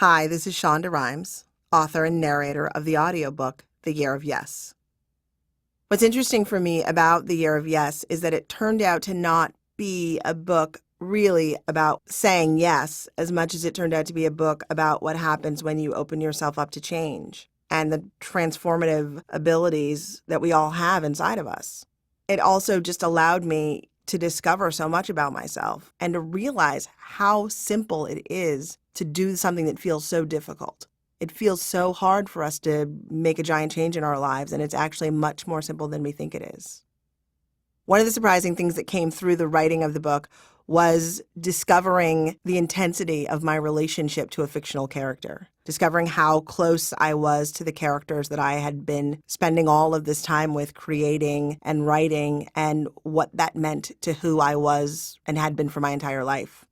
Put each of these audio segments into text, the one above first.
Hi, this is Shonda Rhimes, author and narrator of the audiobook, The Year of Yes. What's interesting for me about The Year of Yes is that it turned out to not be a book really about saying yes as much as it turned out to be a book about what happens when you open yourself up to change and the transformative abilities that we all have inside of us. It also just allowed me to discover so much about myself and to realize how simple it is to do something that feels so difficult. It feels so hard for us to make a giant change in our lives, and it's actually much more simple than we think it is. One of the surprising things that came through the writing of the book was discovering the intensity of my relationship to a fictional character, discovering how close I was to the characters that I had been spending all of this time with creating and writing, and what that meant to who I was and had been for my entire life.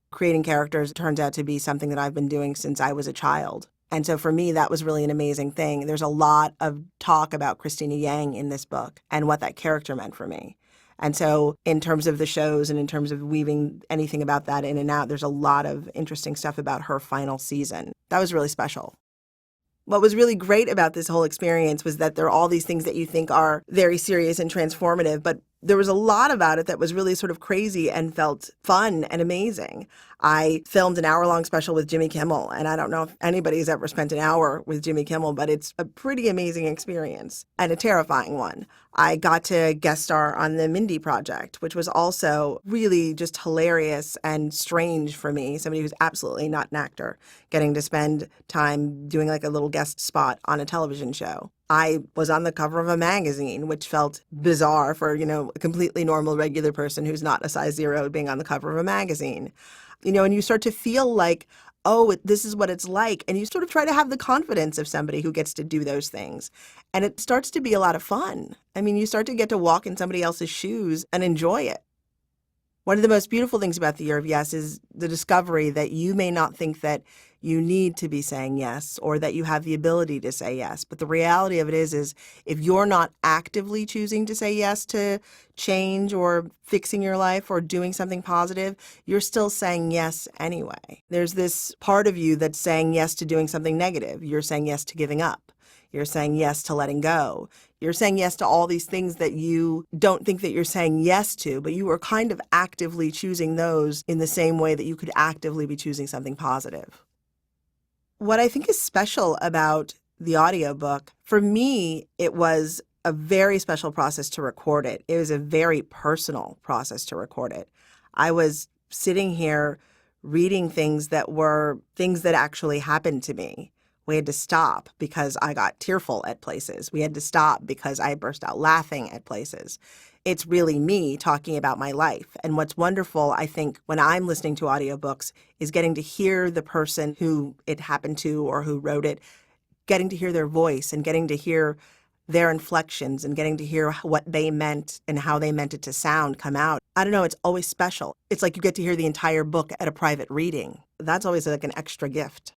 Creating characters turns out to be something that I've been doing since I was a child. And so for me, that was really an amazing thing. There's a lot of talk about Christina Yang in this book and what that character meant for me. And so in terms of the shows and in terms of weaving anything about that in and out, there's a lot of interesting stuff about her final season. That was really special. What was really great about this whole experience was that there are all these things that you think are very serious and transformative, but there was a lot about it that was really sort of crazy and felt fun and amazing. I filmed an hour-long special with Jimmy Kimmel, and I don't know if anybody's ever spent an hour with Jimmy Kimmel, but it's a pretty amazing experience and a terrifying one. I got to guest star on the Mindy Project, which was also really just hilarious and strange for me, somebody who's absolutely not an actor, getting to spend time doing like a little guest spot on a television show. I was on the cover of a magazine, which felt bizarre for, a completely normal, regular person who's not a size 0 being on the cover of a magazine. And you start to feel like, oh, this is what it's like. And you sort of try to have the confidence of somebody who gets to do those things. And it starts to be a lot of fun. I mean, you start to get to walk in somebody else's shoes and enjoy it. One of the most beautiful things about The Year of Yes is the discovery that you may not think that you need to be saying yes or that you have the ability to say yes. But the reality of it is if you're not actively choosing to say yes to change or fixing your life or doing something positive, you're still saying yes anyway. There's this part of you that's saying yes to doing something negative. You're saying yes to giving up. You're saying yes to letting go. You're saying yes to all these things that you don't think that you're saying yes to, but you are kind of actively choosing those in the same way that you could actively be choosing something positive. What I think is special about the audiobook, for me, it was a very special process to record it. It was a very personal process to record it. I was sitting here reading things that were things that actually happened to me. We had to stop because I got tearful at places. We had to stop because I burst out laughing at places. It's really me talking about my life. And what's wonderful, I think, when I'm listening to audiobooks is getting to hear the person who it happened to or who wrote it, getting to hear their voice and getting to hear their inflections and getting to hear what they meant and how they meant it to sound come out. I don't know, it's always special. It's like you get to hear the entire book at a private reading. That's always like an extra gift.